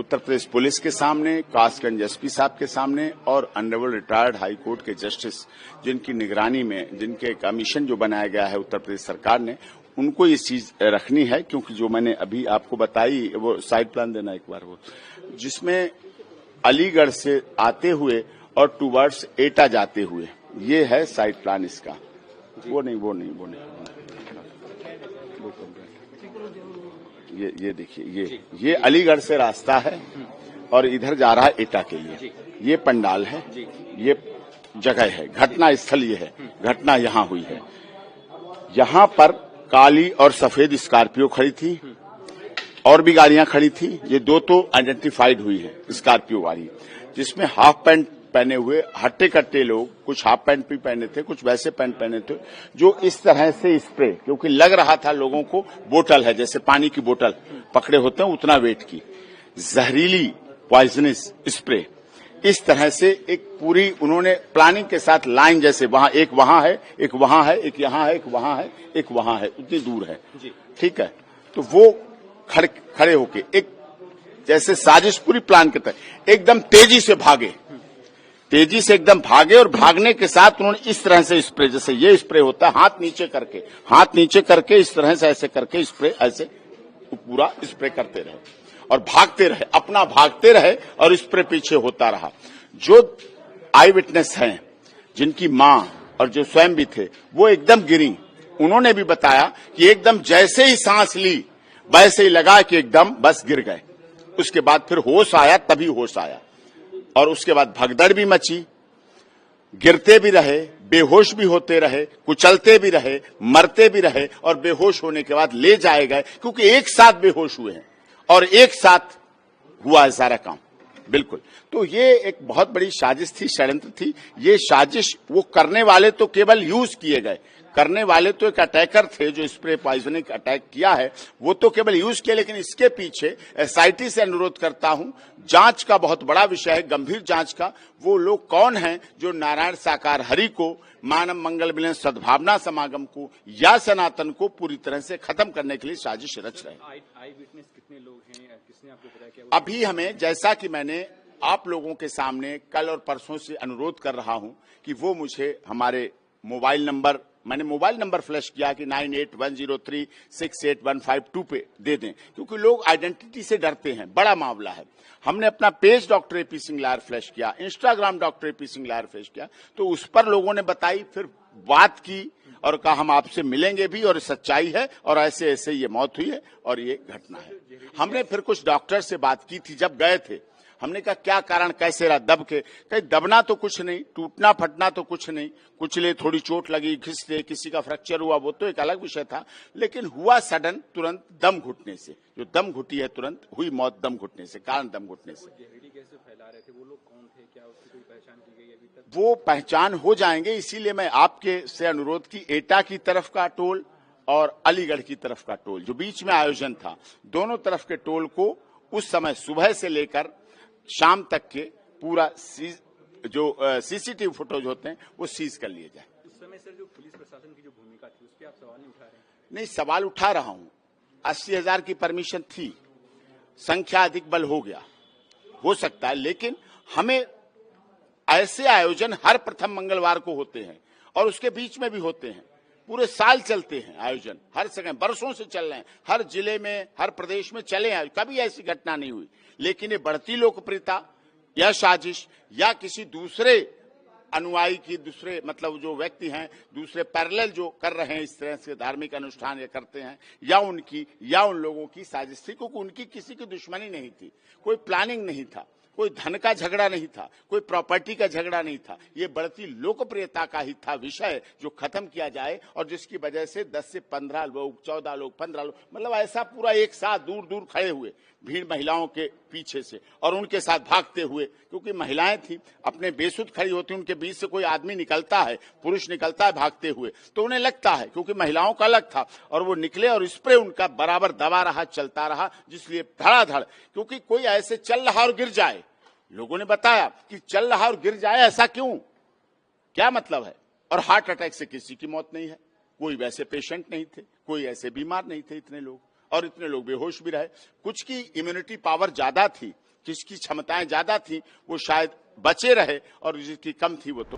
Uttar Pradesh police के सामने, Kasganj SP साहब के सामने और ऑनरेबल रिटायर्ड हाई कोर्ट के जस्टिस जिनकी निगरानी में, जिनके कमीशन जो बनाया गया है उत्तर प्रदेश सरकार ने, उनको ये चीज रखनी है। क्योंकि जो मैंने अभी आपको बताई, वो साइड प्लान देना एक बार, वो जिसमें अलीगढ़ से आते हुए और टूवर्ड्स एटा जाते हुए, ये है साइड प्लान इसका। वो नहीं ये देखिए, ये अलीगढ़ से रास्ता है और इधर जा रहा है एटा के लिए। ये पंडाल है, ये जगह है, घटना स्थल ये है, घटना यहाँ हुई है। यहाँ पर काली और सफेद स्कॉर्पियो खड़ी थी और भी गाड़ियां खड़ी थी। ये दो तो आइडेंटिफाइड हुई है, स्कॉर्पियो वाली, जिसमें हाफ पैंट पहने हुए हट्टे कट्टे लोग, कुछ हाफ पैंट भी पहने थे, कुछ वैसे पैंट पहने थे, जो इस तरह से स्प्रे, क्योंकि लग रहा था लोगों को बोतल है, जैसे पानी की बोतल पकड़े होते हैं उतना वेट की, जहरीली पॉइजनस स्प्रे, इस तरह से एक पूरी उन्होंने प्लानिंग के साथ लाइन, जैसे वहां एक वहां है, एक वहां है, एक यहाँ है, एक वहां है, एक वहां है, उतनी दूर है, ठीक है। तो वो खड़े होके एक जैसे साजिश पूरी प्लान के तहत एकदम तेजी से एकदम भागे और भागने के साथ उन्होंने इस तरह से स्प्रे, जैसे ये स्प्रे होता है, हाथ नीचे करके इस तरह से ऐसे करके स्प्रे, ऐसे पूरा स्प्रे करते रहे और भागते रहे और स्प्रे पीछे होता रहा। जो आई विटनेस हैं, जिनकी मां और जो स्वयं भी थे, वो एकदम गिरी। उन्होंने भी बताया कि एकदम जैसे ही सांस ली वैसे ही लगा कि एकदम बस गिर गए। उसके बाद फिर होश आया, तभी होश आया, और उसके बाद भगदड़ भी मची, गिरते भी रहे, बेहोश भी होते रहे, कुचलते भी रहे, मरते भी रहे, और बेहोश होने के बाद ले जाए गए, क्योंकि एक साथ बेहोश हुए हैं और एक साथ हुआ है सारा काम। बिल्कुल, तो ये एक बहुत बड़ी साजिश थी, षड्यंत्र थी। ये साजिश, वो करने वाले तो केवल यूज किए गए, करने वाले तो एक अटैकर थे जो स्प्रे पॉइजनिंग अटैक किया है, वो तो केवल यूज किया। लेकिन इसके पीछे एसआईटी से अनुरोध करता हूं, जांच का बहुत बड़ा विषय है, गंभीर जांच का। वो लोग कौन हैं जो नारायण साकार हरि को, मानव मंगल मिलन सद्भावना समागम को या सनातन को पूरी तरह से खत्म करने के लिए साजिश रच रहे हैं। आई विटनेस कितने लोग हैं, किसने आपको बताया क्या? अभी हमें, जैसा कि मैंने आप लोगों के सामने कल और परसों से अनुरोध कर रहा हूं कि वो मुझे हमारे मोबाइल नंबर, मैंने मोबाइल नंबर फ्लैश किया कि 9810368152 पे दे दें, क्योंकि लोग आइडेंटिटी से डरते हैं, बड़ा मामला है। हमने अपना page doctor AP Singh liar flash किया, Instagram doctor AP Singh liar flash किया, तो उस पर लोगों ने बताई, फिर बात की और कहा हम आपसे मिलेंगे भी, और सच्चाई है, और ऐसे ऐसे ये मौत हुई है और ये घटना है। हमने फिर कुछ डॉक्टर से बात की थी जब गए थे, हमने कहा क्या कारण, कैसे रहा, दब के? कहीं दबना तो कुछ नहीं, टूटना फटना तो कुछ नहीं, कुचले, थोड़ी चोट लगी, घिसते, किसी का फ्रैक्चर हुआ, वो तो एक अलग विषय था, लेकिन हुआ सडन, तुरंत दम घुटने से। जो दम घुटी है, तुरंत हुई मौत दम घुटने से, कारण दम घुटने से। जहरीली कैसे फैला रहे थे वो लोग, कौन थे, क्या उसकी कोई पहचान की गई अभी तक? वो पहचान हो जाएंगे, इसीलिए मैं आपके से अनुरोध की, एटा की तरफ का टोल और अलीगढ़ की तरफ का टोल, जो बीच में आयोजन था, दोनों तरफ के टोल को उस समय सुबह से लेकर शाम तक के पूरा जो सीसीटीवी फुटेज होते हैं वो सीज कर लिए जाए। उस समय सर जो पुलिस प्रशासन की जो भूमिका थी, उस पर आप सवाल नहीं उठा रहे हैं? नहीं, सवाल उठा रहा हूं। 80,000 की परमिशन थी, संख्या अधिक बल हो गया, हो सकता है, लेकिन हमें ऐसे आयोजन हर प्रथम मंगलवार को होते हैं और उसके बीच में भी होते हैं, पूरे साल चलते हैं आयोजन, हर जगह बरसों से चल रहे हैं, हर जिले में, हर प्रदेश में चले हैं, कभी ऐसी घटना नहीं हुई। लेकिन ये बढ़ती लोकप्रियता या साजिश या किसी दूसरे अनुयायी की, दूसरे मतलब जो व्यक्ति हैं, दूसरे पैरेलल जो कर रहे हैं इस तरह से धार्मिक अनुष्ठान ये करते हैं, या उनकी या उन लोगों की साजिश थी, क्योंकि उनकी किसी की दुश्मनी नहीं थी, कोई प्लानिंग नहीं था, कोई धन का झगड़ा नहीं था, कोई प्रॉपर्टी का झगड़ा नहीं था। ये बढ़ती लोकप्रियता का ही था विषय जो खत्म किया जाए, और जिसकी वजह से 10 से 15 लोग, 14 लोग, 15 लोग, मतलब ऐसा पूरा एक साथ दूर दूर खड़े हुए, भीड़ महिलाओं के पीछे से, और उनके साथ भागते हुए, क्योंकि महिलाएं थी, अपने बेसुध खड़ी होती, उनके बीच से कोई आदमी निकलता है, पुरुष निकलता है भागते हुए, तो उन्हें लगता है, क्योंकि महिलाओं का अलग था, और वो निकले और स्प्रे उनका बराबर दबा रहा, चलता रहा, जिसलिए धड़ाधड़, क्योंकि कोई ऐसे चल रहा और गिर जाए, लोगों ने बताया कि चल रहा और गिर जाए, ऐसा क्यों, क्या मतलब है? और हार्ट अटैक से किसी की मौत नहीं है, कोई वैसे पेशेंट नहीं थे, कोई ऐसे बीमार नहीं थे, इतने लोग, और इतने लोग बेहोश भी रहे। कुछ की इम्यूनिटी पावर ज्यादा थी, जिसकी क्षमताएं ज्यादा थी वो शायद बचे रहे और जिसकी कम थी वो तो